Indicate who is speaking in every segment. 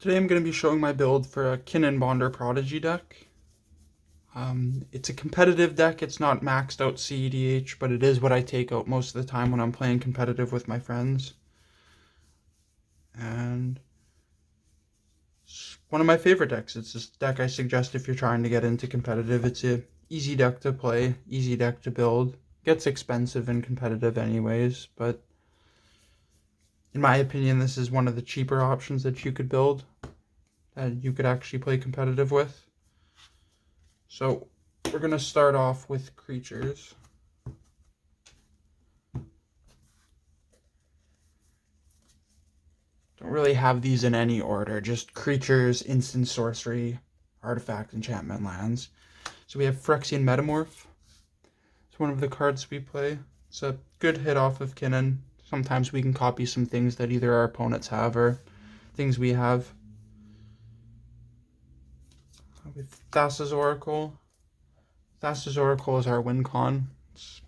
Speaker 1: Today I'm going to be showing my build for a Kinnan Bonder Prodigy deck. It's a competitive deck. It's not maxed out CEDH, but it is what I take out most of the time when I'm playing competitive with my friends. And it's one of my favorite decks. It's this deck I suggest if you're trying to get into competitive. It's a easy deck to play, easy deck to build. Gets expensive in competitive anyways, but in my opinion, this is one of the cheaper options that you could build, that you could actually play competitive with. So we're going to start off with creatures. Don't really have these in any order, just creatures, instant sorcery, artifact, enchantment, lands. So we have Phyrexian Metamorph. It's one of the cards we play. It's a good hit off of Kinnan. Sometimes we can copy some things that either our opponents have or things we have. We have Thassa's Oracle. Thassa's Oracle is our win con. It's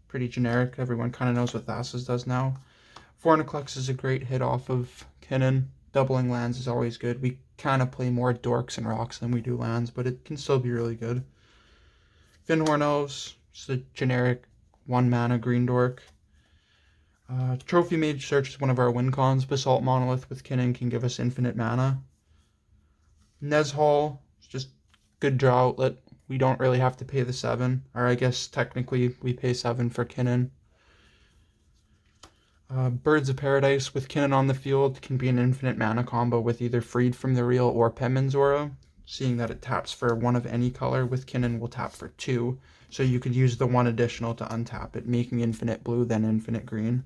Speaker 1: pretty generic. Everyone kind of knows what Thassa's does now. Forniclex is a great hit off of Kinnan. Doubling lands is always good. We kind of play more dorks and rocks than we do lands, but it can still be really good. Finhorn Elves, just a generic 1-mana green dork. Trophy Mage Search is one of our win cons. Basalt Monolith with Kinnan can give us infinite mana. Nezhal is just good draw outlet. We don't really have to pay the 7, or I guess technically we pay 7 for Kinnan. Birds of Paradise with Kinnan on the field can be an infinite mana combo with either Freed from the Real or Penman's Aura. Seeing that it taps for 1 of any color, with Kinnan will tap for 2. So you could use the 1 additional to untap it, making infinite blue, then infinite green.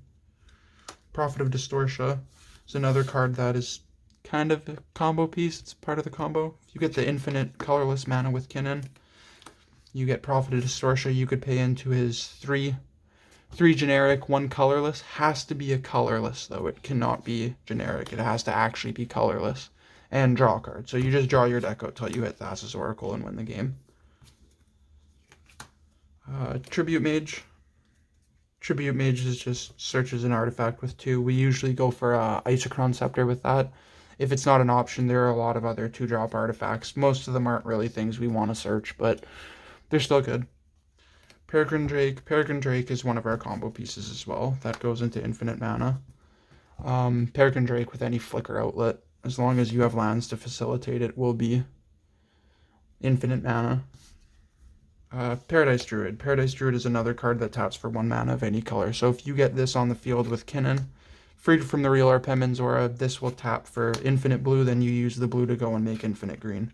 Speaker 1: Prophet of Distortia is another card that is kind of a combo piece. It's part of the combo. If you get the infinite colorless mana with Kinnan, you get Prophet of Distortia. You could pay into his 3 generic, 1 colorless. Has to be a colorless, though. It cannot be generic. It has to actually be colorless. And draw a card. So you just draw your deck out till you hit Thassa's Oracle and win the game. Tribute Mage. Tribute Mage is just searches an artifact with 2. We usually go for Isochron Scepter with that. If it's not an option, there are a lot of other 2-drop artifacts. Most of them aren't really things we want to search, but they're still good. Peregrine Drake. Peregrine Drake is one of our combo pieces as well. That goes into infinite mana. Peregrine Drake with any flicker outlet, as long as you have lands to facilitate it, will be infinite mana. Paradise Druid. Paradise Druid is another card that taps for 1 mana of any color. So if you get this on the field with Kinnan, Freed from the Real or Penman's Aura, this will tap for infinite blue, then you use the blue to go and make infinite green.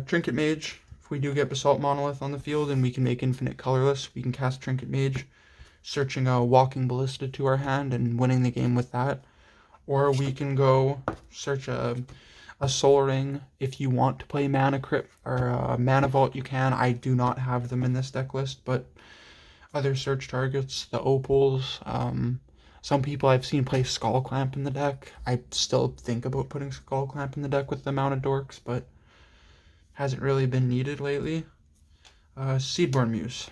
Speaker 1: Trinket Mage. If we do get Basalt Monolith on the field and we can make infinite colorless, we can cast Trinket Mage, searching a Walking Ballista to our hand and winning the game with that. Or we can go search a Soul Ring. If you want to play Mana Crypt or Mana Vault, you can. I do not have them in this deck list, but other search targets, the Opals. Some people I've seen play Skull Clamp in the deck. I still think about putting Skull Clamp in the deck with the amount of dorks, but hasn't really been needed lately. Seedborn Muse.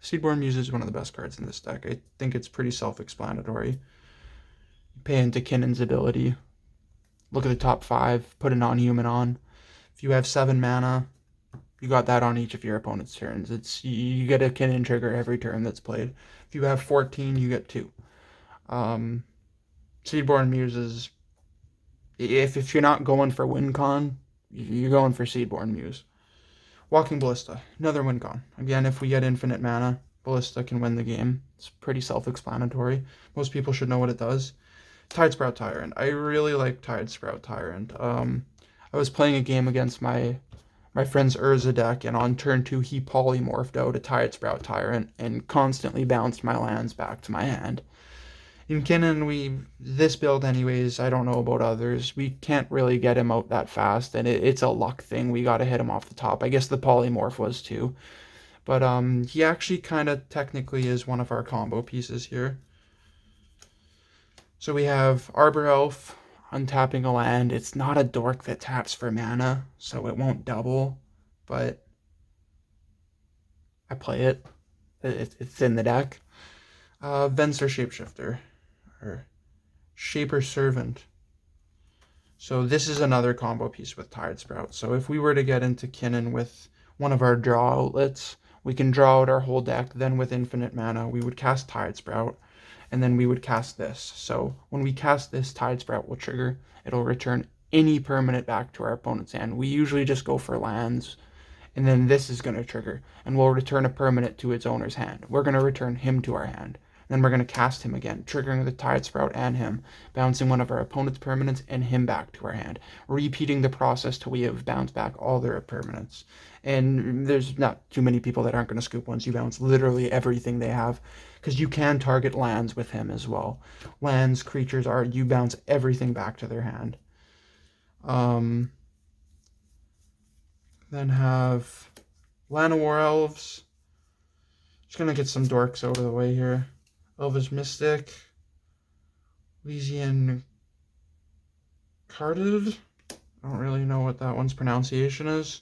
Speaker 1: Seedborn Muse is one of the best cards in this deck. I think it's pretty self-explanatory. You pay into Kinnan's ability. Look at the top 5, put a non-human on. If you have 7 mana, you got that on each of your opponent's turns. You get a Kinnan trigger every turn that's played. If you have 14, you get 2. Seedborn Muse is, if you're not going for win con, you're going for Seedborn Muse. Walking Ballista, another win con. Again, if we get infinite mana, Ballista can win the game. It's pretty self-explanatory. Most people should know what it does. Tidesprout Tyrant. I really like Tidesprout Tyrant. I was playing a game against my friend's Urza deck, and on turn 2 he polymorphed out a Tidesprout Tyrant and constantly bounced my lands back to my hand. In Kinnan, this build anyways, I don't know about others, we can't really get him out that fast, and it's a luck thing. We gotta hit him off the top. I guess the polymorph was too. But he actually kind of technically is one of our combo pieces here. So we have Arbor Elf, untapping a land. It's not a dork that taps for mana, so it won't double, but I play it. It's in the deck. Venser Shapeshifter, or Shaper Servant. So this is another combo piece with Tide Sprout. So if we were to get into Kinnan with one of our draw outlets, we can draw out our whole deck. Then with infinite mana, we would cast Tide Sprout, and then we would cast this. So when we cast this, Tide Sprout will trigger. It'll return any permanent back to our opponent's hand. We usually just go for lands, and then this is going to trigger, and we'll return a permanent to its owner's hand. We're going to return him to our hand. Then we're going to cast him again, triggering the Tide Sprout and him, bouncing one of our opponent's permanents and him back to our hand, repeating the process till we have bounced back all their permanents. And there's not too many people that aren't going to scoop once you bounce literally everything they have, because you can target lands with him as well. Lands, creatures, you bounce everything back to their hand. Then have Llanowar Elves. Just going to get some dorks out of the way here. Elvish Mystic, Elysian Carded. I don't really know what that one's pronunciation is.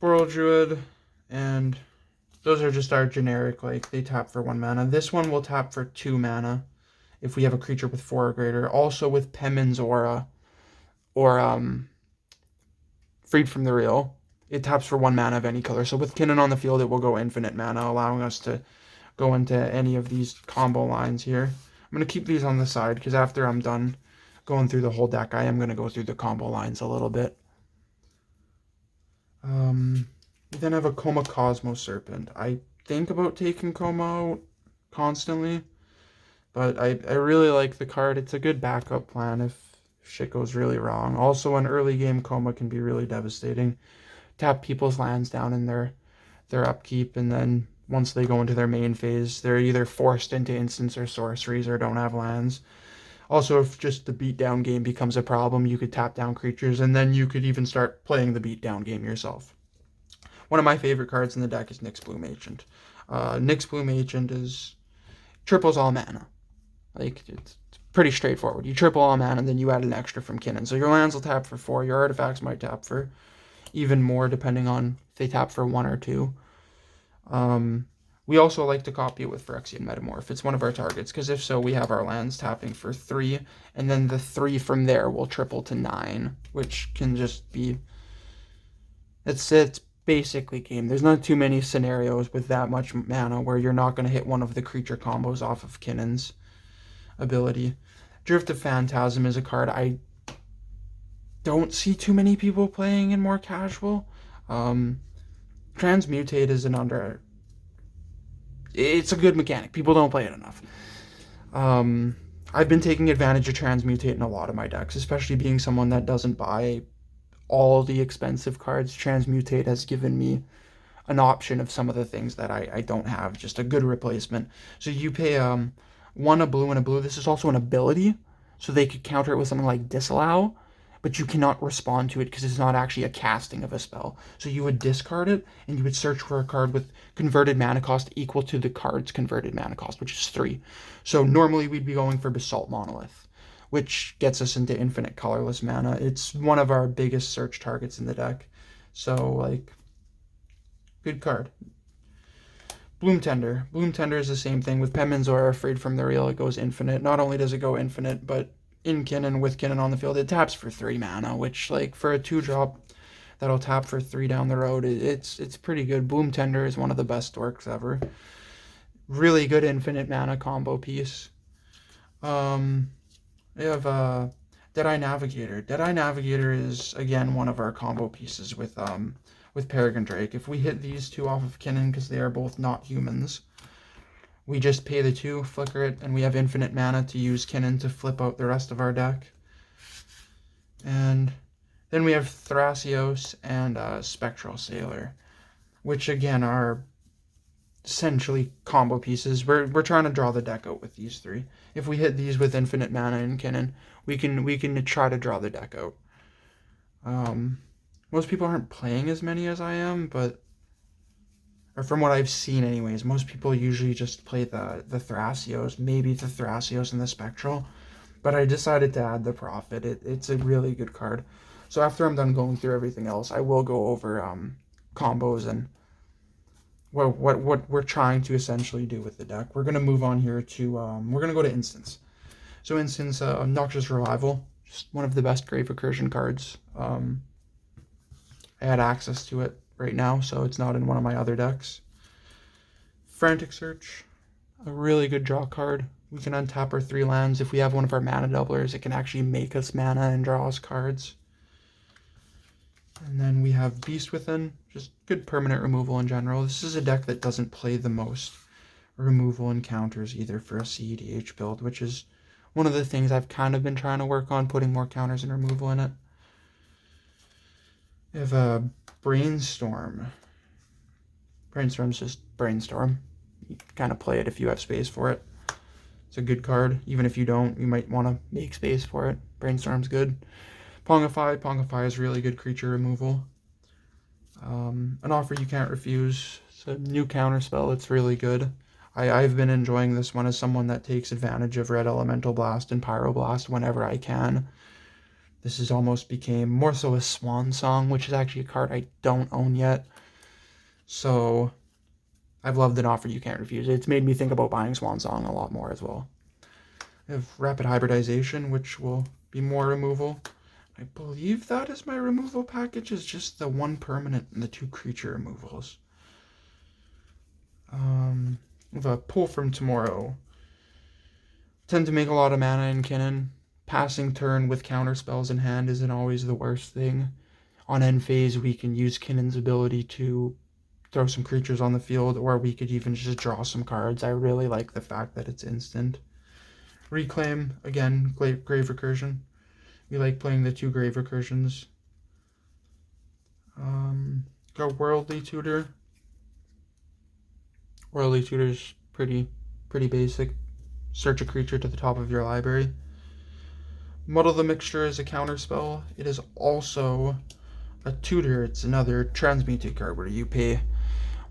Speaker 1: Boral Druid, and those are just our generic, like, they tap for 1 mana. This one will tap for 2 mana if we have a creature with 4 or greater. Also with Pemin's Aura, or Freed from the Real, it taps for 1 mana of any color. So with Kinnan on the field, it will go infinite mana, allowing us to go into any of these combo lines here. I'm going to keep these on the side because after I'm done going through the whole deck, I am going to go through the combo lines a little bit. We then have a Coma Cosmos Serpent. I think about taking Coma out constantly, but I really like the card. It's a good backup plan if shit goes really wrong. Also, an early game Coma can be really devastating. Tap people's lands down in their upkeep, and then once they go into their main phase, they're either forced into instants or sorceries or don't have lands. Also, if just the beatdown game becomes a problem, you could tap down creatures, and then you could even start playing the beatdown game yourself. One of my favorite cards in the deck is Nyx Bloom Agent. Nyx Bloom Agent triples all mana. Like, it's pretty straightforward. You triple all mana, and then you add an extra from Kinnan. So your lands will tap for 4, your artifacts might tap for even more, depending on if they tap for 1 or 2. We also like to copy it with Phyrexian Metamorph. It's one of our targets, because if so, we have our lands tapping for 3, and then the 3 from there will triple to 9, which can just be... It's basically game. There's not too many scenarios with that much mana where you're not going to hit one of the creature combos off of Kinnan's ability. Drift of Phantasm is a card I don't see too many people playing in more casual. Transmutate is it's a good mechanic. People don't play it enough. I've been taking advantage of Transmutate in a lot of my decks, especially being someone that doesn't buy all the expensive cards. Transmutate has given me an option of some of the things that I don't have, just a good replacement. So you pay 1 a blue and a blue. This is also an ability, so they could counter it with something like Disallow, but you cannot respond to it because it's not actually a casting of a spell. So you would discard it, and you would search for a card with converted mana cost equal to the card's converted mana cost, which is 3. So normally we'd be going for Basalt Monolith, which gets us into infinite colorless mana. It's one of our biggest search targets in the deck. So, like, good card. Bloom Tender. Bloom Tender is the same thing. With Pemin's Aura, Freed from the Real, it goes infinite. Not only does it go infinite, but in Kinnan, with Kinnan on the field, it taps for 3 mana, which, like, for a 2-drop that'll tap for 3 down the road, it's pretty good. Bloom Tender is one of the best dorks ever. Really good infinite mana combo piece. We have Deadeye Navigator. Deadeye Navigator is, again, one of our combo pieces with Peregrine Drake. If we hit these 2 off of Kinnan, because they are both not humans, we just pay the 2, flicker it, and we have infinite mana to use Kinnan to flip out the rest of our deck. And then we have Thrasios and Spectral Sailor, which again are essentially combo pieces. We're trying to draw the deck out with these 3. If we hit these with infinite mana in Kinnan, we can try to draw the deck out. Most people aren't playing as many as I am, but or from what I've seen anyways, most people usually just play the Thrasios, maybe the Thrasios and the Spectral, but I decided to add the Prophet. It's a really good card. So after I'm done going through everything else, I will go over combos and what we're trying to essentially do with the deck. We're going to move on here to, we're going to go to instants. So instance, Noxious Revival, just one of the best Grave Recursion cards. I had access to it right now, so it's not in one of my other decks. Frantic Search, a really good draw card. We can untap our 3 lands. If we have one of our mana doublers, it can actually make us mana and draw us cards. And then we have Beast Within, just good permanent removal in general. This is a deck that doesn't play the most removal encounters either for a CEDH build, which is one of the things I've kind of been trying to work on, putting more counters and removal in it. We have a Brainstorm. Brainstorm's just Brainstorm. You kind of play it if you have space for it. It's a good card. Even if you don't, you might want to make space for it. Brainstorm's good. Pongify. Pongify is really good creature removal. An Offer You Can't Refuse. It's a new counter spell. It's really good. I've been enjoying this one as someone that takes advantage of Red Elemental Blast and Pyroblast whenever I can. This has almost became more so a swan song, which is actually a card I don't own yet. So I've loved An Offer You Can't Refuse. It's made me think about buying Swan Song a lot more as well. I have Rapid Hybridization, which will be more removal. I believe that is my removal package, is just the 1 permanent and the 2 creature removals. We have a Pull from Tomorrow. Tend to make a lot of mana in kinnan. Passing turn with counter spells in hand isn't always the worst thing. On end phase, we can use kinnan's ability to throw some creatures on the field, or we could even just draw some cards. I really like the fact that it's instant. Reclaim, again, Grave Recursion. We like playing the 2 Grave Recursions. Got Worldly Tutor. Worldly Tutor's pretty basic. Search a creature to the top of your library. Muddle the Mixture is a counter spell. It is also a tutor. It's another transmuted card where you pay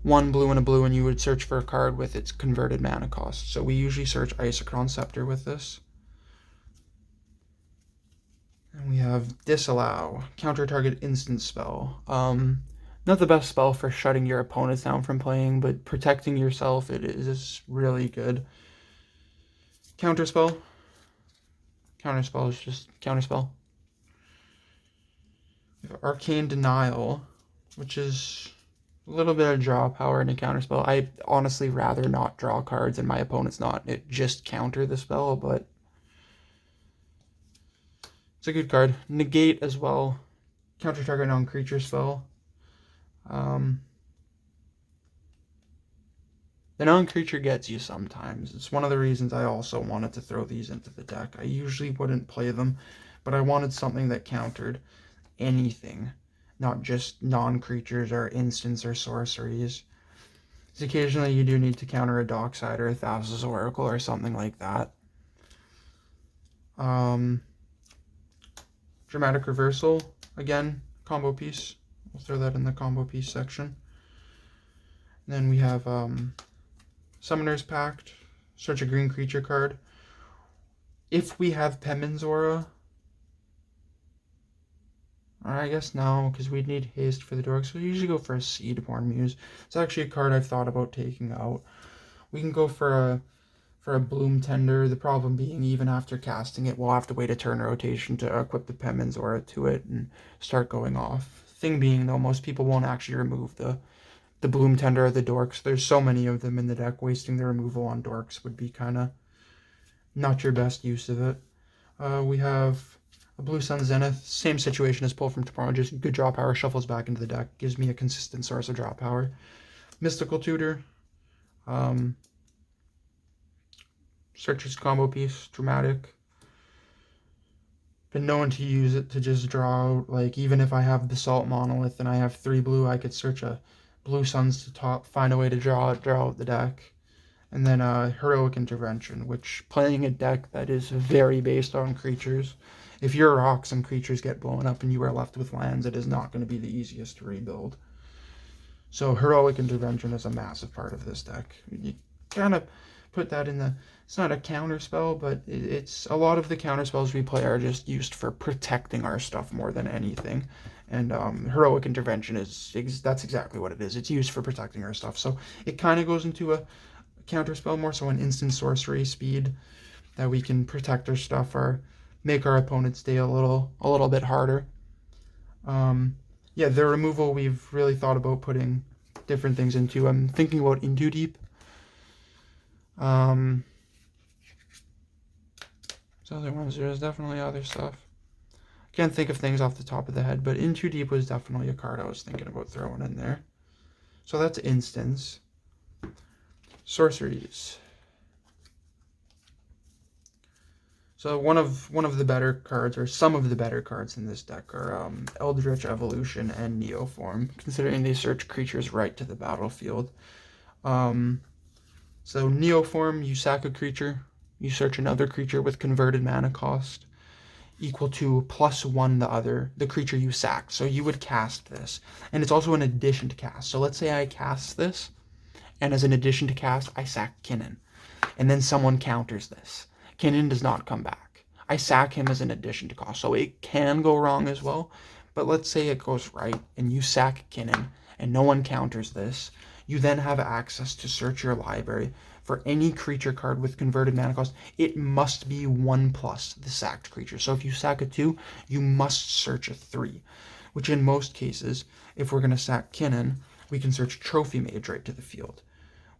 Speaker 1: 1 blue and a blue and you would search for a card with its converted mana cost. So we usually search Isochron Scepter with this. And we have Disallow, counter target instant spell. Not the best spell for shutting your opponents down from playing, but protecting yourself, it is really good. Counterspell. Counterspell is just counterspell. We have Arcane Denial, which is a little bit of draw power in a counterspell. I honestly rather not draw cards and my opponent's not. It just counter the spell, but it's a good card. Negate as well. Counter target non-creature spell. The non-creature gets you sometimes. It's one of the reasons I also wanted to throw these into the deck. I usually wouldn't play them, but I wanted something that countered anything, not just non-creatures or instants or sorceries. Because occasionally you do need to counter a Dockside or a Thassa's Oracle or something like that. Dramatic Reversal, again, combo piece. We'll throw that in the combo piece section. And then we have Summoner's Pact, search a green creature card. If we have Penman's Aura, or I guess no, because we'd need haste for the dork, so we usually go for a Seedborn Muse. It's actually a card I've thought about taking out. We can go for a Bloom Tender, the problem being even after casting it, we'll have to wait a turn rotation to equip the Penman's Aura to it and start going off. Thing being, though, most people won't actually remove the Bloom Tender or the Dorks. There's so many of them in the deck, wasting the removal on Dorks would be kind of not your best use of it. We have a Blue Sun Zenith, same situation as Pull from Tomorrow, just good draw power, shuffles back into the deck, gives me a consistent source of draw power. Mystical Tutor, searches combo piece, dramatic. Been known to use it to just draw out, like, even if I have Basalt Monolith and I have 3 blue, I could search a Blue Suns to top, find a way to draw out the deck. And then Heroic Intervention, which, playing a deck that is very based on creatures, if your rocks and creatures get blown up and you are left with lands, it is not going to be the easiest to rebuild. So Heroic Intervention is a massive part of this deck. You kind of put that in the... It's not a counter spell, but it's a lot of the counter spells we play are just used for protecting our stuff more than anything. And Heroic Intervention that's exactly what it is. It's used for protecting our stuff. So it kind of goes into a counter spell, more so an instant sorcery speed. that we can protect our stuff or make our opponent's day a little bit harder. Yeah, the removal we've really thought about putting different things into. I'm thinking about Into Deep. There's other ones. There's definitely other stuff. Can't think of things off the top of the head, but Into Deep was definitely a card I was thinking about throwing in there. So that's instants. Sorceries. So one of the better cards, or some of the better cards in this deck, are Eldritch Evolution and Neoform, considering they search creatures right to the battlefield. So Neoform, you sack a creature, you search another creature with converted mana cost equal to +1 the creature you sacked. So you would cast this. And it's also an addition to cast. So let's say I cast this, and as an addition to cast, I sack Kinnan. And then someone counters this. Kinnan does not come back. I sack him as an addition to cost. So it can go wrong as well. But let's say it goes right, and you sack Kinnan, and no one counters this. You then have access to search your library for any creature card with converted mana cost. It must be 1+ the sacked creature. So if you sack a 2, you must search a 3, which in most cases, if we're going to sack Kinnan, we can search Trophy Mage right to the field,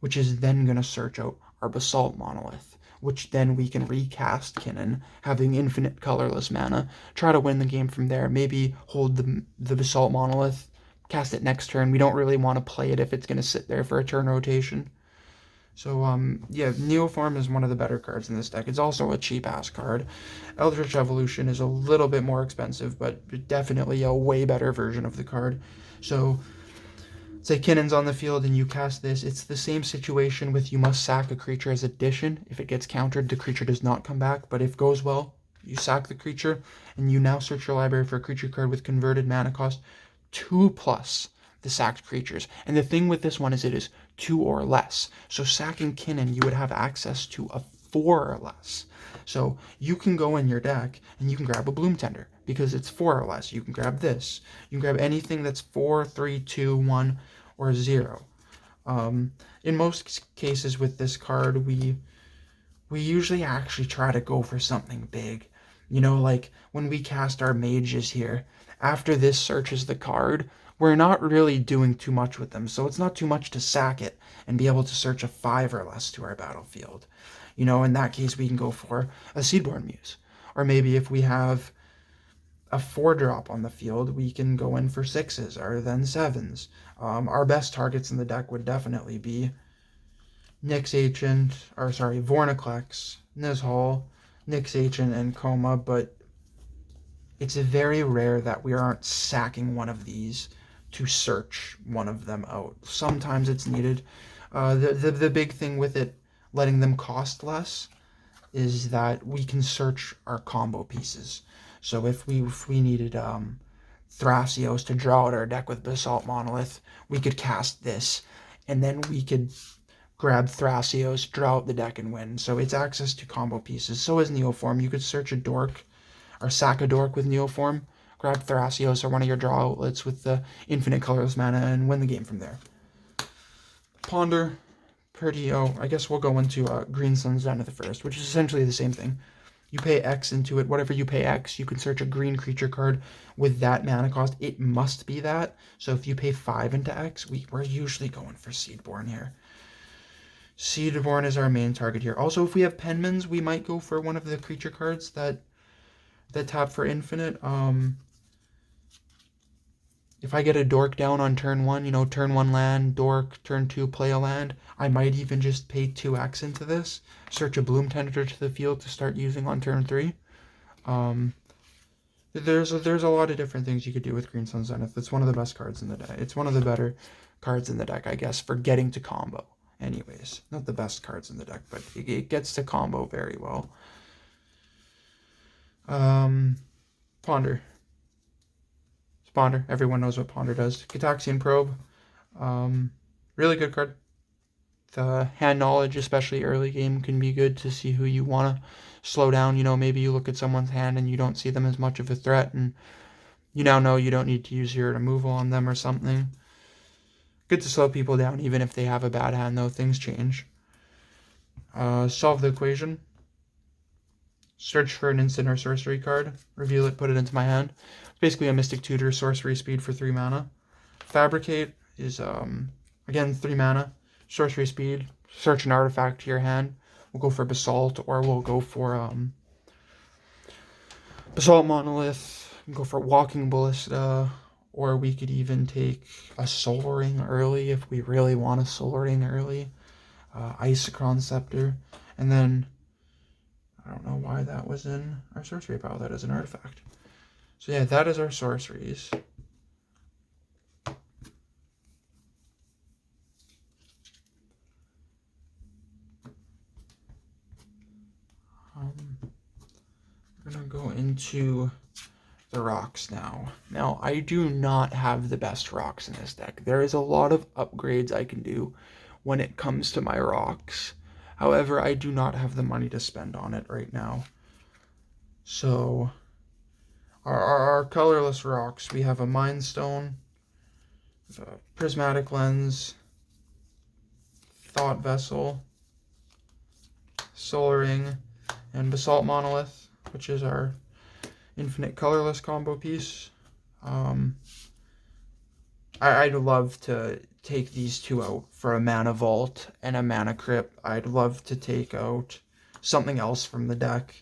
Speaker 1: which is then going to search out our Basalt Monolith, which then we can recast Kinnan, having infinite colorless mana, try to win the game from there, maybe hold the Basalt Monolith, cast it next turn. We don't really want to play it if it's going to sit there for a turn rotation. So, yeah, Neoform is one of the better cards in this deck. It's also a cheap-ass card. Eldritch Evolution is a little bit more expensive, but definitely a way better version of the card. So, say Kinnan's on the field and you cast this. It's the same situation with you must sack a creature as addition. If it gets countered, the creature does not come back. But if goes well, you sack the creature, and you now search your library for a creature card with converted mana cost 2+ the sacked creatures. And the thing with this one is it is 2 or less. So sacking Kinnan, you would have access to a 4 or less. So you can go in your deck and you can grab a Bloom Tender because it's 4 or less. You can grab this. You can grab anything that's 4, 3, 2, 1, or 0. In most cases with this card, we usually actually try to go for something big. You know, like when we cast our mages here, after this searches the card, we're not really doing too much with them. So it's not too much to sack it and be able to search a 5 or less to our battlefield. You know, in that case, we can go for a Seedborn Muse. Or maybe if we have a 4-drop on the field, we can go in for 6s or then 7s. Our best targets in the deck would definitely be Nyx Ancient, or sorry, Vornaclex, Nizhal, Nyx Ancient, and Coma, but it's very rare that we aren't sacking one of these to search one of them out. Sometimes it's needed. The big thing with it letting them cost less is that we can search our combo pieces. So if we needed Thrasios to draw out our deck with Basalt Monolith, we could cast this, and then we could grab Thrasios, draw out the deck, and win. So it's access to combo pieces. So is Neoform. You could search a Dork, or sack a Dork with Neoform, grab Thrasios or one of your draw outlets with the infinite colorless mana, and win the game from there. Ponder, I guess we'll go into Green Sun Zenith first, which is essentially the same thing. You pay X into it. Whatever you pay X, you can search a green creature card with that mana cost. It must be that. So if you pay 5 into X, we're usually going for Seedborn here. Seedborn is our main target here. Also, if we have Penmans, we might go for one of the creature cards that tap for infinite. If I get a Dork down on turn 1, you know, turn 1 land, Dork, turn 2 play a land, I might even just pay 2x into this, search a Bloom Tender to the field to start using on turn 3. There's a lot of different things you could do with Green Sun Zenith. It's one of the best cards in the deck. It's one of the better cards in the deck, I guess, for getting to combo. Anyways, not the best cards in the deck, but it gets to combo very well. Ponder. Ponder. Everyone knows what Ponder does. Cataxian Probe. Really good card. The hand knowledge, especially early game, can be good to see who you want to slow down. You know, maybe you look at someone's hand and you don't see them as much of a threat, and you now know you don't need to use your removal on them or something. Good to slow people down, even if they have a bad hand, though. Things change. Solve the equation. Search for an instant or sorcery card. Reveal it, put it into my hand. It's basically a Mystic Tutor sorcery speed for 3 mana. Fabricate is, again, 3 mana. Sorcery speed. Search an artifact to your hand. We'll go for Basalt, or we'll go for Basalt Monolith. We'll go for Walking Ballista, or we could even take a Soul Ring early if we really want a Soul Ring early. Isochron Scepter, and then I don't know why that was in our sorcery pile. That is an artifact. So yeah, that is our sorceries. We're gonna go into the rocks now. Now, I do not have the best rocks in this deck. There is a lot of upgrades I can do when it comes to my rocks. However, I do not have the money to spend on it right now. So, our colorless rocks, we have a Mind Stone, a Prismatic Lens, Thought Vessel, Soul Ring, and Basalt Monolith, which is our infinite colorless combo piece. I'd love to take these two out for a mana vault and a mana crypt. I'd love to take out something else from the deck.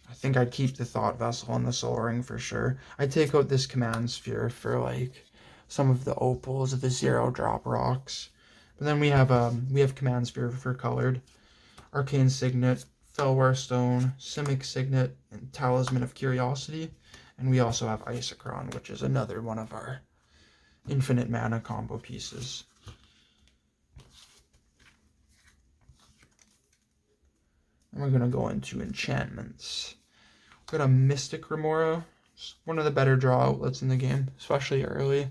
Speaker 1: I think I'd keep the Thought Vessel and the Soul Ring for sure. I'd take out this Command Sphere for like some of the opals, the 0-drop rocks. But then we have Command Sphere for colored, Arcane Signet, Felwar Stone, Simic Signet, and Talisman of Curiosity. And we also have Isochron, which is another one of our infinite mana combo pieces. And we're going to go into enchantments. We've got a Mystic Remora. It's one of the better draw outlets in the game, especially early.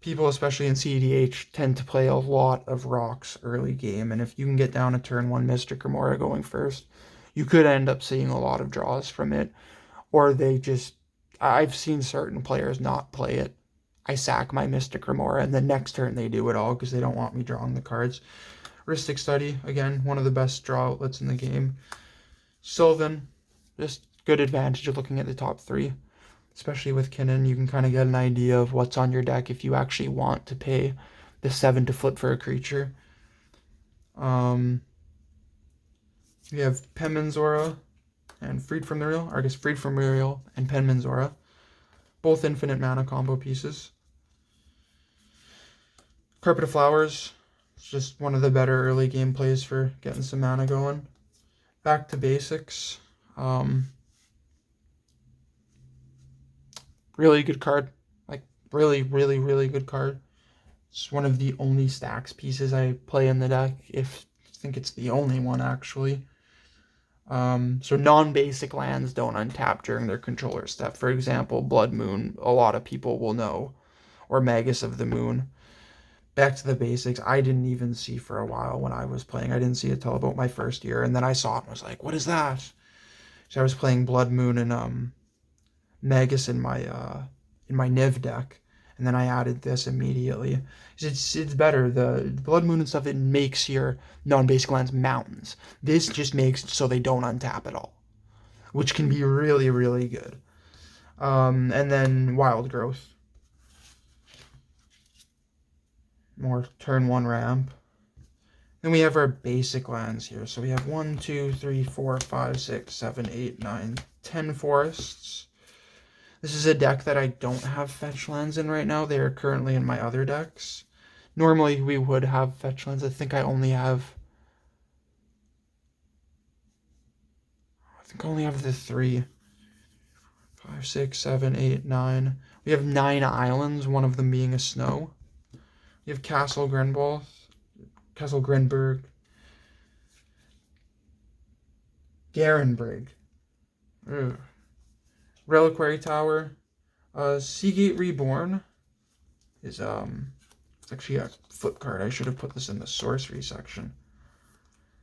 Speaker 1: People, especially in CEDH, tend to play a lot of rocks early game. And if you can get down a turn 1 Mystic Remora going first, you could end up seeing a lot of draws from it. Or they just... I've seen certain players not play it. I sack my Mystic Remora, and the next turn they do it all because they don't want me drawing the cards. Rhystic Study, again, one of the best draw outlets in the game. Sylvan, just good advantage of looking at the top 3. Especially with Kinnan, you can kind of get an idea of what's on your deck if you actually want to pay the 7 to flip for a creature. We have Penman's Aura and Freed from Muriel, or I guess Freed from Muriel and Penman's Aura. Both infinite mana combo pieces. Carpet of Flowers. It's just one of the better early game plays for getting some mana going. Back to Basics. Really good card. Like, really, really, really good card. It's one of the only stacks pieces I play in the deck. I think it's the only one, actually. So non-basic lands don't untap during their controller step. For example, Blood Moon, a lot of people will know. Or Magus of the Moon. Back to the basics, I didn't even see for a while when I was playing. I didn't see it till about my first year, and then I saw it and was like, what is that? So I was playing Blood Moon and Magus in my Niv deck, and then I added this immediately. It's better. The Blood Moon and stuff, it makes your non-basic lands mountains. This just makes it so they don't untap at all, which can be really, really good. And then Wild Growth. More turn 1 ramp. Then we have our basic lands here. So we have 1, 2, 3, 4, 5, 6, 7, 8, 9, 10 forests. This is a deck that I don't have fetch lands in right now. They are currently in my other decks. Normally we would have fetch lands. I think I only have the 3. 5, 6, 7, 8, 9. We have 9 islands, one of them being a snow. You have Castle Grenborg, Garenbrig, Reliquary Tower, Seagate Reborn is it's actually a flip card. I should have put this in the sorcery section.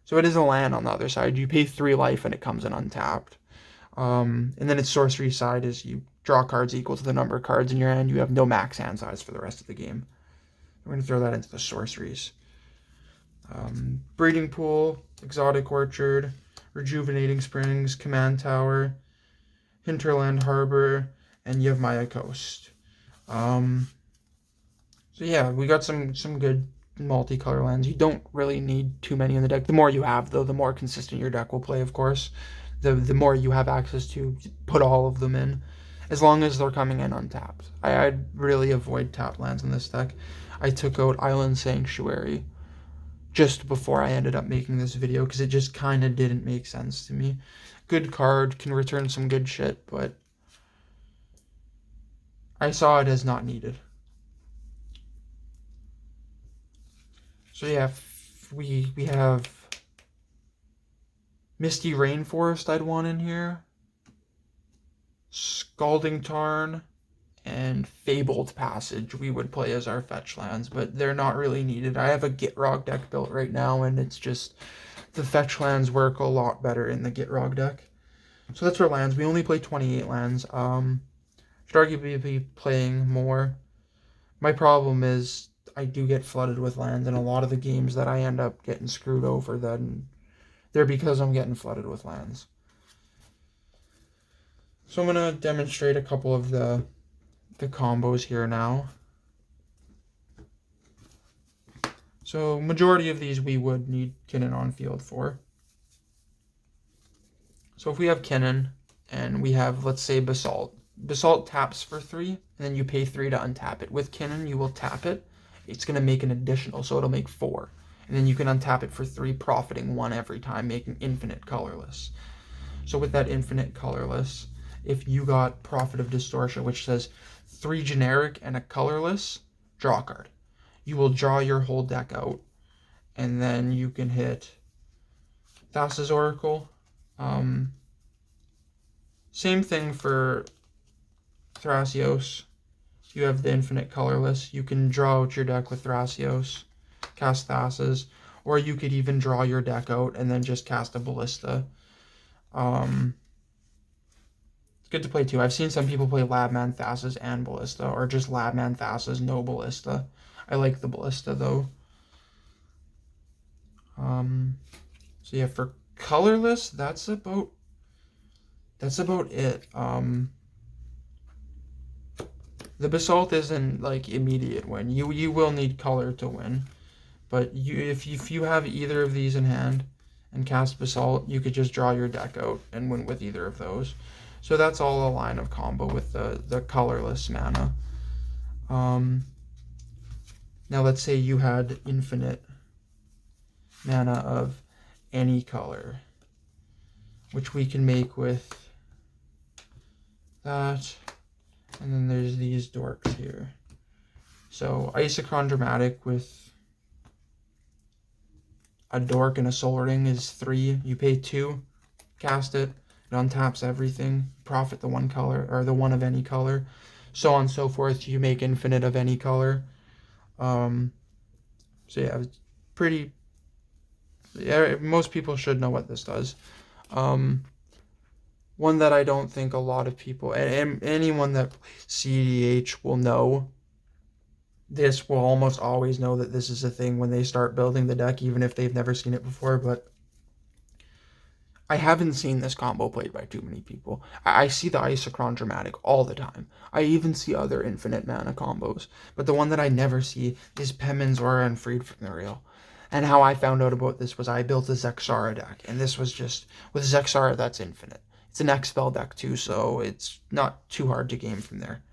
Speaker 1: So it is a land on the other side. You pay 3 life and it comes in untapped. And then its sorcery side is you draw cards equal to the number of cards in your hand. You have no max hand size for the rest of the game. We're going to throw that into the sorceries. Breeding Pool, Exotic Orchard, Rejuvenating Springs, Command Tower, Hinterland Harbor, and Yevmaya Coast. So yeah, we got some good multicolor lands. You don't really need too many in the deck. The more you have, though, the more consistent your deck will play, of course. The more you have access to put all of them in, as long as they're coming in untapped. I'd really avoid tapped lands in this deck. I took out Island Sanctuary just before I ended up making this video because it just kind of didn't make sense to me. Good card, can return some good shit, but I saw it as not needed. So yeah, we have Misty Rainforest I'd want in here, Scalding Tarn, and Fabled Passage we would play as our fetch lands, but they're not really needed. I have a Gitrog deck built right now, and it's just the fetch lands work a lot better in the Gitrog deck. So that's our lands. We only play 28 lands. Should arguably be playing more. My problem is I do get flooded with lands, and a lot of the games that I end up getting screwed over, then they're because I'm getting flooded with lands. So I'm going to demonstrate a couple of the combos here now. So majority of these we would need Kinnan on field for. So if we have Kinnan and we have, let's say, Basalt. Basalt taps for 3, and then you pay 3 to untap it. With Kinnan, you will tap it. It's going to make an additional, so it'll make 4. And then you can untap it for 3, profiting 1 every time, making infinite colorless. So with that infinite colorless, if you got Prophet of Distortion, which says 3 generic and a colorless, draw a card. You will draw your whole deck out, and then you can hit Thassa's Oracle. Same thing for Thrasios. You have the infinite colorless. You can draw out your deck with Thrasios, cast Thassa's, or you could even draw your deck out and then just cast a Ballista. It's good to play too. I've seen some people play Labman Thassa's and Ballista, or just Labman Thassa's, no Ballista. I like the Ballista though. So yeah, for colorless, that's about it. The Basalt isn't like immediate win. You will need color to win, but if you have either of these in hand and cast Basalt, you could just draw your deck out and win with either of those. So that's all a line of combo with the colorless mana. Now let's say you had infinite mana of any color, which we can make with that. And then there's these dorks here. So Isochron Dramatic with a dork and a Soul Ring is 3. You pay 2, cast it, it untaps everything, profit the 1 color, or the 1 of any color, so on and so forth. You make infinite of any color. So yeah, it's pretty. Yeah, most people should know what this does. One that I don't think a lot of people, and anyone that plays CDH will know, this will almost always know that this is a thing when they start building the deck, even if they've never seen it before, but I haven't seen this combo played by too many people. I see the Isochron Dramatic all the time. I even see other infinite mana combos, but the one that I never see is Pemmin's Aura and Freed from the Real. And how I found out about this was I built a Zexara deck, and this was just, with Zexara, that's infinite. It's an X-Spell deck too, so it's not too hard to game from there.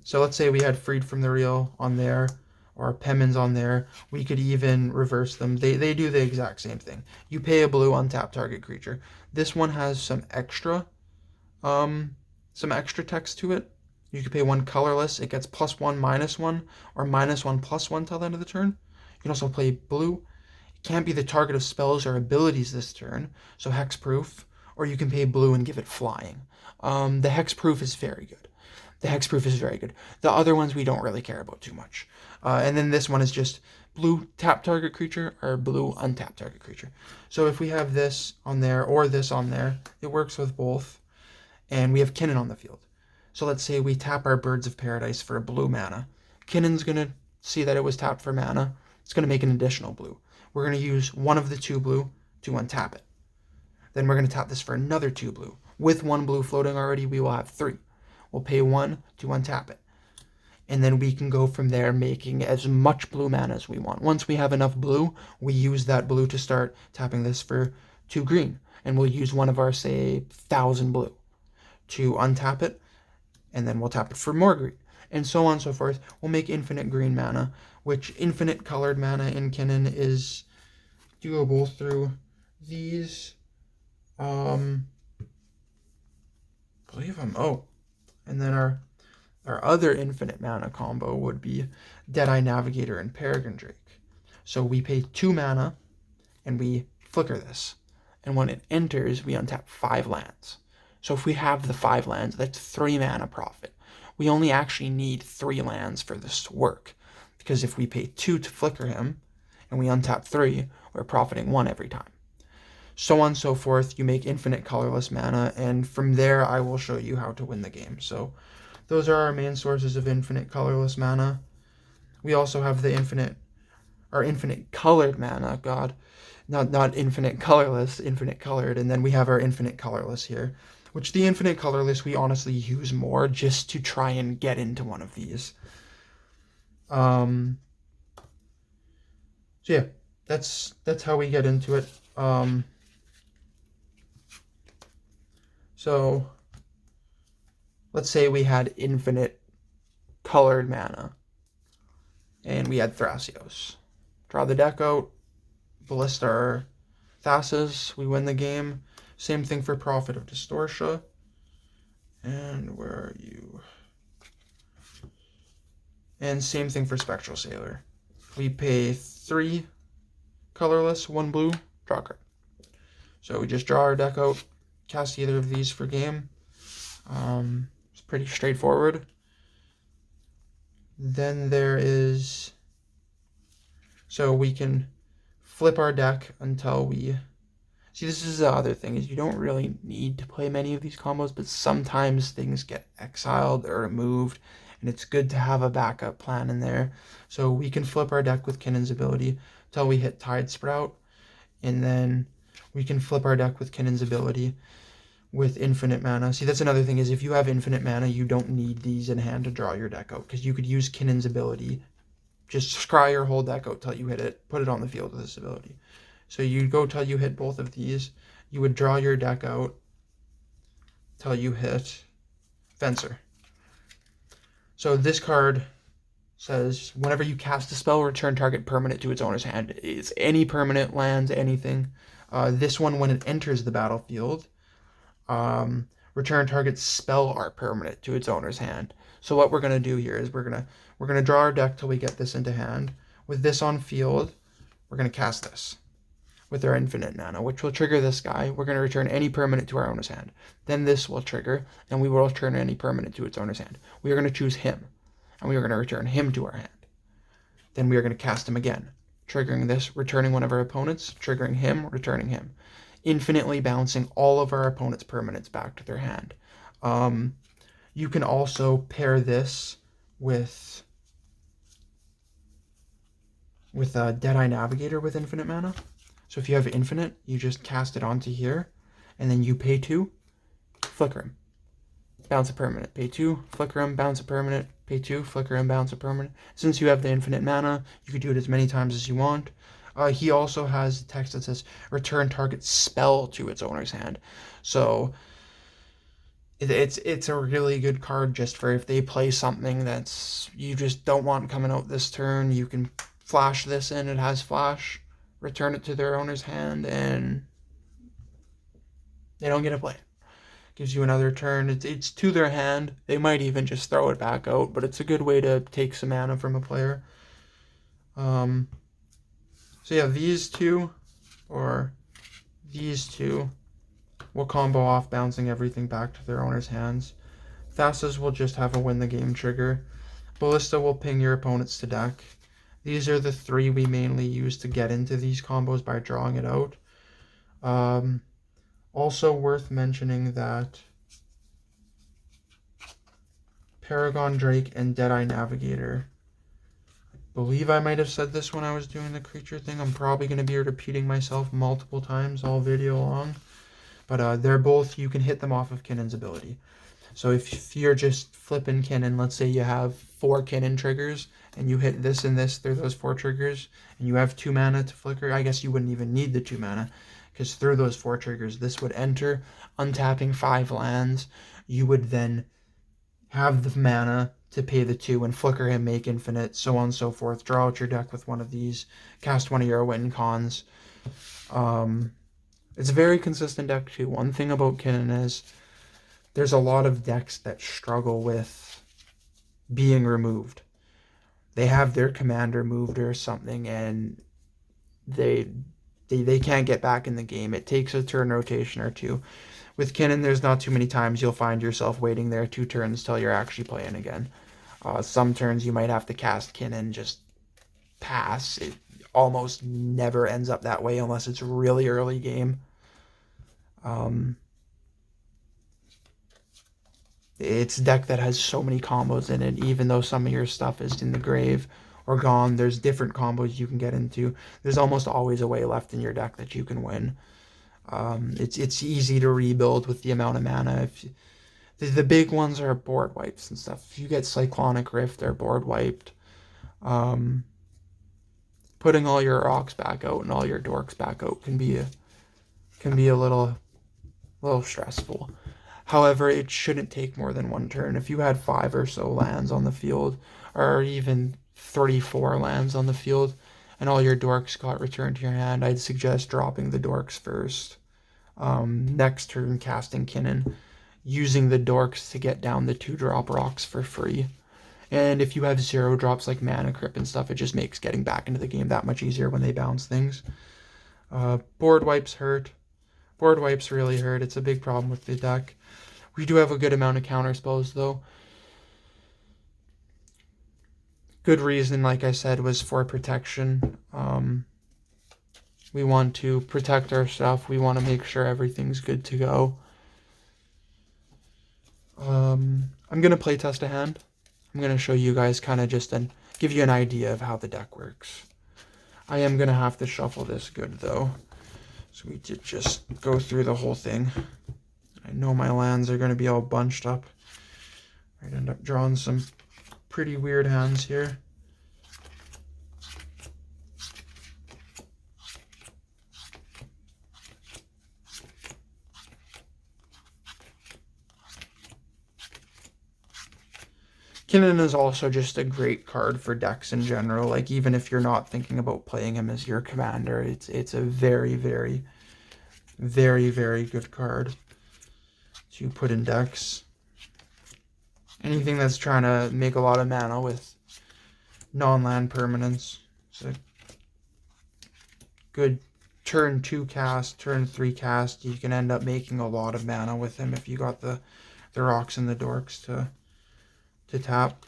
Speaker 1: So let's say we had Freed from the Real on there, or Pemmin's on there. We could even reverse them. They do the exact same thing. You pay a blue, untap target creature. This one has some extra text to it. You could pay 1 colorless. It gets +1, -1, or -1, +1 till the end of the turn. You can also play blue. It can't be the target of spells or abilities this turn, so hexproof. Or you can pay blue and give it flying. The hexproof is very good. The other ones we don't really care about too much. And then this one is just blue tap target creature or blue untap target creature. So if we have this on there or this on there, it works with both. And we have Kinnan on the field. So let's say we tap our Birds of Paradise for a blue mana. Kinnan's going to see that it was tapped for mana. It's going to make an additional blue. We're going to use one of the 2 blue to untap it. Then we're going to tap this for another 2 blue. With 1 blue floating already, we will have 3. We'll pay 1 to untap it. And then we can go from there making as much blue mana as we want. Once we have enough blue, we use that blue to start tapping this for 2 green. And we'll use one of our, say, 1,000 blue to untap it, and then we'll tap it for more green. And so on and so forth. We'll make infinite green mana, which infinite colored mana in Kinnan is doable through these. I believe and then our other infinite mana combo would be Deadeye Navigator and Peregrine Drake. So we pay 2 mana, and we flicker this. And when it enters, we untap 5 lands. So if we have the 5 lands, that's 3 mana profit. We only actually need 3 lands for this to work, because if we pay 2 to flicker him, and we untap 3, we're profiting 1 every time. So on and so forth, you make infinite colorless mana, and from there I will show you how to win the game. So those are our main sources of infinite colorless mana. We also have the infinite colored mana, not infinite colorless, infinite colored, and then we have our infinite colorless here, which the infinite colorless we honestly use more just to try and get into one of these. So yeah, that's how we get into it. So let's say we had infinite colored mana, and we had Thrasios. Draw the deck out, Ballista or Thassa's, we win the game. Same thing for Prophet of Distortia. And where are you? And same thing for Spectral Sailor. We pay 3 colorless, 1 blue, draw a card. So we just draw our deck out, cast either of these for game. It's pretty straightforward. Then there is... So we can flip our deck until we... See, this is the other thing, is you don't really need to play many of these combos, but sometimes things get exiled or removed, and it's good to have a backup plan in there. So we can flip our deck with Kinnan's ability until we hit Tide Sprout, and then we can flip our deck with Kinnan's ability with infinite mana. See, that's another thing, is if you have infinite mana, you don't need these in hand to draw your deck out, because you could use Kinnan's ability, just scry your whole deck out till you hit it, put it on the field with this ability. So you go till you hit both of these, you would draw your deck out till you hit Fencer. So this card says, whenever you cast a spell, return target permanent to its owner's hand. It's any permanent, lands, anything. This one, when it enters the battlefield, return target spell art permanent to its owner's hand. So what we're going to do here is we're gonna draw our deck till we get this into hand. With this on field, we're going to cast this with our infinite mana, which will trigger this guy. We're going to return any permanent to our owner's hand. Then this will trigger, and we will return any permanent to its owner's hand. We are going to choose him, and we are going to return him to our hand. Then we are going to cast him again, triggering this, returning one of our opponents, triggering him, returning him, infinitely bouncing all of our opponent's permanents back to their hand. You can also pair this with Deadeye Navigator with infinite mana. So if you have infinite, you just cast it onto here, and then you pay 2, flicker him, bounce a permanent, pay 2, flicker him, bounce a permanent, pay 2, flicker him, bounce a permanent. Since you have the infinite mana, you can do it as many times as you want. He also has text that says, return target spell to its owner's hand. So it's a really good card just for if they play something that's you just don't want coming out this turn, you can flash this in, it has flash, return it to their owner's hand, and they don't get to play it. Gives you another turn. It's to their hand. They might even just throw it back out, but it's a good way to take some mana from a player. So yeah, these two will combo off, bouncing everything back to their owner's hands. Thassa's will just have a win the game trigger. Ballista will ping your opponents to deck. These are the 3 we mainly use to get into these combos by drawing it out. Also worth mentioning that Paragon Drake and Deadeye Navigator. I believe I might have said this when I was doing the creature thing. I'm probably going to be repeating myself multiple times all video long. But they're both, you can hit them off of Kinnan's ability. So if you're just flipping Kinnan, let's say you have 4 Kinnan triggers, and you hit this and this through those 4 triggers, and you have 2 mana to flicker, I guess you wouldn't even need the 2 mana, because through those 4 triggers, this would enter, untapping 5 lands. You would then have the mana to pay the 2 and flicker him, make infinite, so on and so forth. Draw out your deck with one of these, cast one of your win cons. It's a very consistent deck too. One thing about Kinnan is there's a lot of decks that struggle with being removed. They have their commander moved or something, and they can't get back in the game. It takes a turn rotation or 2. With Kinnan, there's not too many times you'll find yourself waiting there 2 turns till you're actually playing again. Some turns you might have to cast Kinnan, just pass. It almost never ends up that way unless it's really early game. It's a deck that has so many combos in it, even though some of your stuff is in the grave or gone. There's different combos you can get into. There's almost always a way left in your deck that you can win. It's easy to rebuild with the amount of mana. The big ones are board wipes and stuff. If you get Cyclonic Rift, they're board wiped. Putting all your rocks back out and all your dorks back out can be a little stressful. However, it shouldn't take more than 1 turn. If you had 5 or so lands on the field, or even 34 lands on the field, and all your dorks got returned to your hand, I'd suggest dropping the dorks first. Next turn, casting Kinnan, using the dorks to get down the 2-drop rocks for free. And if you have 0 drops like Mana Crypt and stuff, it just makes getting back into the game that much easier when they bounce things. Board wipes hurt. Board wipes really hurt. It's a big problem with the deck. We do have a good amount of counter spells, though. Good reason, like I said, was for protection. We want to protect our stuff. We want to make sure everything's good to go. I'm going to playtest a hand. I'm going to show you guys kind of just and give you an idea of how the deck works. I am going to have to shuffle this good, though. So we did just go through the whole thing. I know my lands are going to be all bunched up. I'd end up drawing some pretty weird hands here. Kinnan is also just a great card for decks in general. Like, even if you're not thinking about playing him as your commander, it's a very, very, very, very good card to put in decks. Anything that's trying to make a lot of mana with non-land permanents. It's a good turn 2 cast, turn 3 cast. You can end up making a lot of mana with him if you got the rocks and the dorks to tap.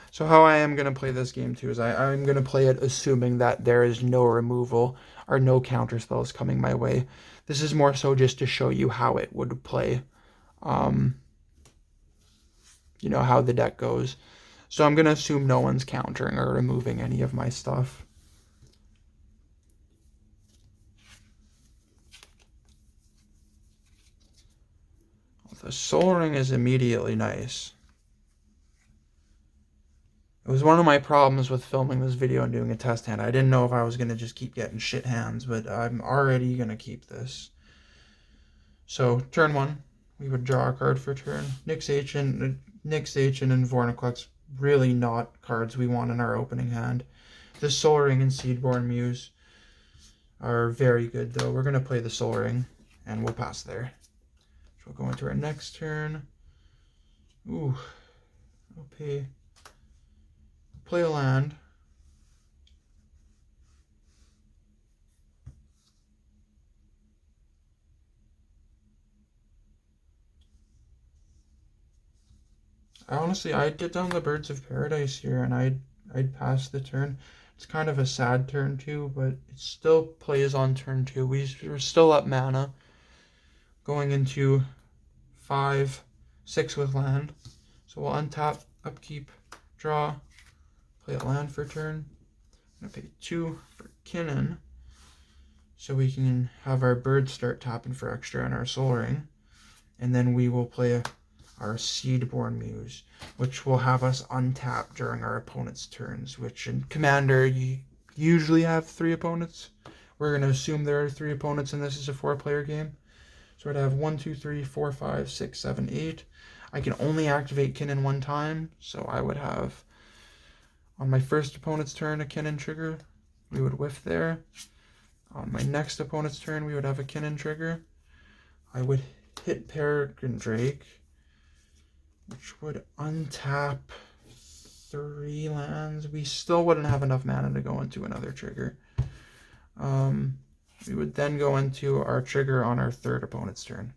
Speaker 1: So how I am going to play this game too is I'm going to play it assuming that there is no removal or no counter spells coming my way. This is more so just to show you how it would play. You know, how the deck goes. So I'm going to assume no one's countering or removing any of my stuff. The Soul Ring is immediately nice. It was one of my problems with filming this video and doing a test hand. I didn't know if I was going to just keep getting shit hands, but I'm already going to keep this. So, turn 1, we would draw a card for turn. Nyx Ancient and Vorniclex, really not cards we want in our opening hand. The Soul Ring and Seedborn Muse are very good, though. We're going to play the Soul Ring, and we'll pass there. So we'll go into our next turn. Ooh. Okay. Play a land. I'd get down the Birds of Paradise here, and I'd pass the turn. It's kind of a sad turn too, but it still plays on turn 2. We're still up mana, going into 5-6 with land. So we'll untap, upkeep, draw, play a land for turn. I'm going to pay 2 for kinnan, so we can have our bird start tapping for extra and our Soul Ring. And then we will play our Seedborn Muse, which will have us untap during our opponent's turns, which in Commander you usually have 3 opponents. We're going to assume there are 3 opponents and this is a 4-player game. So I'd have 1, 2, 3, 4, 5, 6, 7, 8. I can only activate kinnan 1 time, so I would have on my first opponent's turn a kinnan trigger. We would whiff there. On my next opponent's turn, we would have a kinnan trigger. I would hit Peregrine Drake, which would untap 3 lands. We still wouldn't have enough mana to go into another trigger. We would then go into our trigger on our third opponent's turn.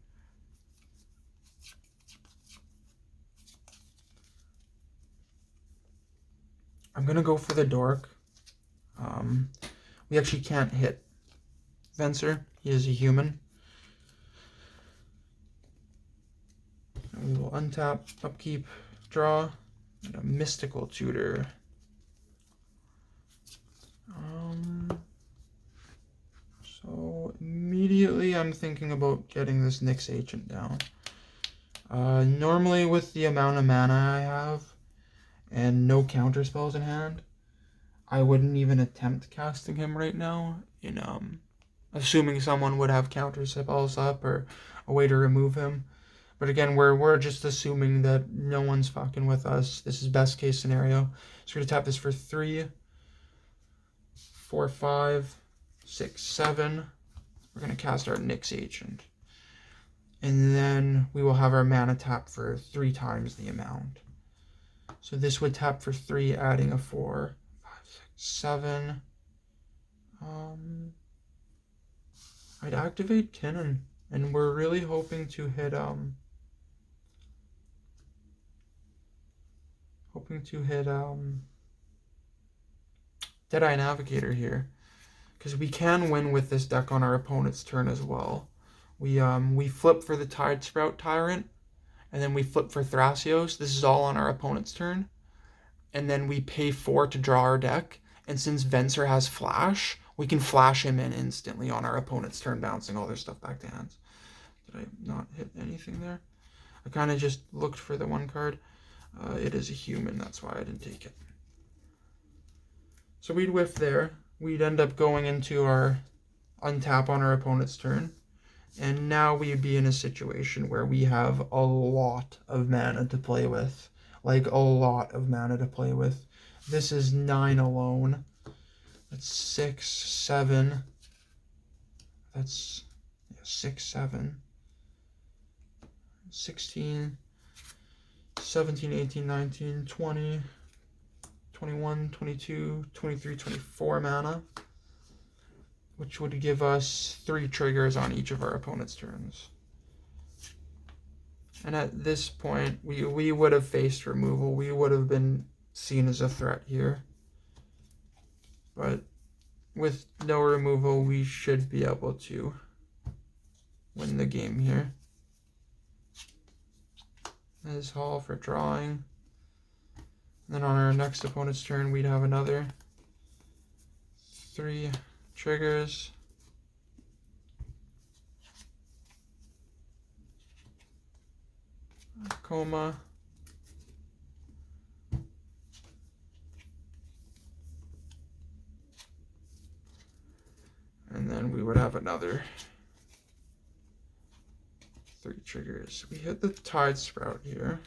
Speaker 1: I'm going to go for the Dork. We actually can't hit Venser. He is a human. We will untap, upkeep, draw, and a Mystical Tutor. So immediately I'm thinking about getting this Nyx Agent down. Normally with the amount of mana I have and no counter spells in hand, I wouldn't even attempt casting him right now, assuming someone would have counter spells up or a way to remove him. But again, we're just assuming that no one's fucking with us. This is best case scenario. So we're gonna tap this for 3, 4, 5, 6, 7. We're gonna cast our Nyx Agent. And then we will have our mana tap for 3 times the amount. So this would tap for 3, adding a 4, 5, 6, 7. I'd activate kinnan, and we're really hoping to hit Deadeye Navigator here, because we can win with this deck on our opponent's turn as well. We flip for the Tide Sprout Tyrant, and then we flip for Thrasios. This is all on our opponent's turn. And then we pay 4 to draw our deck. And since Venser has Flash, we can flash him in instantly on our opponent's turn, bouncing all their stuff back to hands. Did I not hit anything there? I kind of just looked for the 1 card. It is a human, that's why I didn't take it. So we'd whiff there. We'd end up going into our untap on our opponent's turn. And now we'd be in a situation where we have a lot of mana to play with. Like, a lot of mana to play with. This is 9 alone. That's 6, 7. That's 6, 7. 16, 17, 18, 19, 20, 21, 22, 23, 24 mana. Which would give us 3 triggers on each of our opponent's turns. And at this point, we would have faced removal. We would have been seen as a threat here. But with no removal, we should be able to win the game here. This Hall for drawing. And then on our next opponent's turn, we'd have another 3 triggers. Coma. And then we would have another 3 triggers. We hit the Tide Sprout here.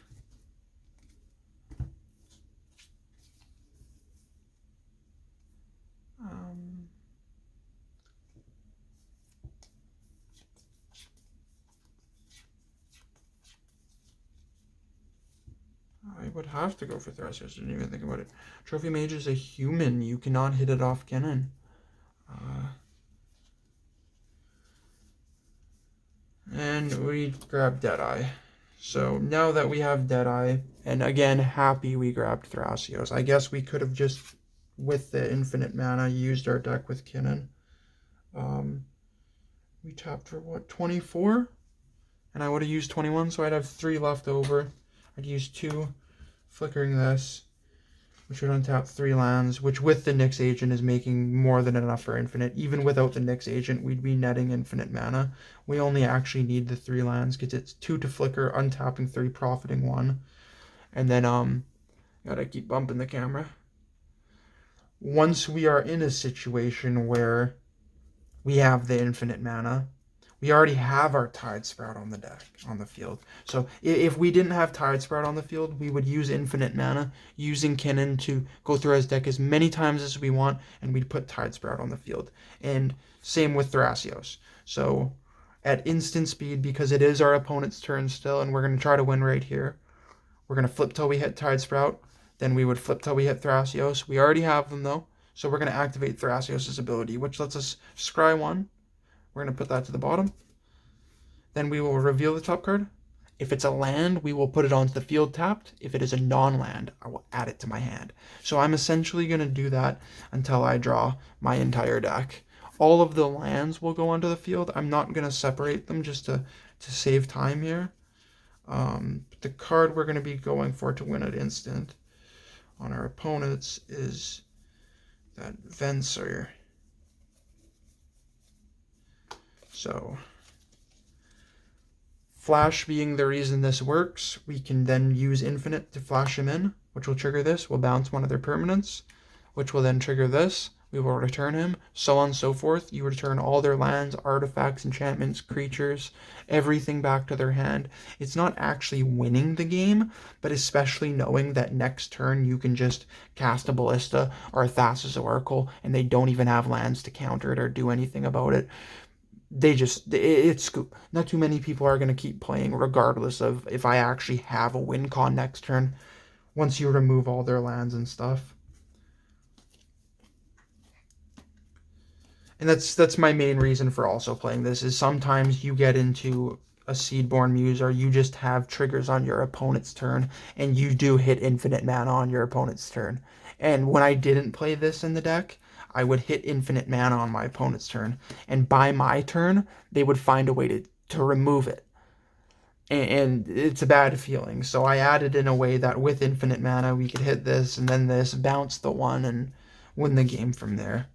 Speaker 1: I would have to go for Thrasios. Didn't even think about it. Trophy Mage is a human. You cannot hit it off kinnan. And we grab Deadeye. So now that we have Deadeye, and again, happy we grabbed Thrasios. I guess we could have just, with the infinite mana, used our deck with kinnan. We tapped for what, 24? And I would have used 21, so I'd have 3 left over. I'd use 2, flickering this, which would untap 3 lands, which with the Nyx Agent is making more than enough for infinite. Even without the Nyx Agent, we'd be netting infinite mana. We only actually need the 3 lands, because it's 2 to flicker, untapping 3, profiting 1. And then, gotta keep bumping the camera. Once we are in a situation where we have the infinite mana, we already have our Tide Sprout on the deck, on the field. So if we didn't have Tide Sprout on the field, we would use infinite mana, using Kinnan to go through his deck as many times as we want, and we'd put Tide Sprout on the field. And same with Thrasios. So at instant speed, because it is our opponent's turn still, and we're going to try to win right here, we're going to flip till we hit Tide Sprout, then we would flip till we hit Thrasios. We already have them though, so we're going to activate Thrasios' ability, which lets us scry 1. We're going to put that to the bottom. Then we will reveal the top card. If it's a land, we will put it onto the field tapped. If it is a non-land, I will add it to my hand. So I'm essentially going to do that until I draw my entire deck. All of the lands will go onto the field. I'm not going to separate them just to save time here. The card we're going to be going for to win at instant on our opponents is that Venser. So, Flash being the reason this works, we can then use Infinite to flash him in, which will trigger this. We'll bounce one of their permanents, which will then trigger this. We will return him, so on and so forth. You return all their lands, artifacts, enchantments, creatures, everything back to their hand. It's not actually winning the game, but especially knowing that next turn you can just cast a Ballista or a Thassa's Oracle, and they don't even have lands to counter it or do anything about it. It's not too many people are going to keep playing regardless of if I actually have a win con next turn, once you remove all their lands and stuff. And that's my main reason for also playing this, is sometimes you get into a Seedborn Muse, or you just have triggers on your opponent's turn, and you do hit infinite mana on your opponent's turn. And when I didn't play this in the deck, I would hit infinite mana on my opponent's turn, and by my turn, they would find a way to remove it. And it's a bad feeling. So I added in a way that with infinite mana, we could hit this, and then this, bounce the 1, and win the game from there.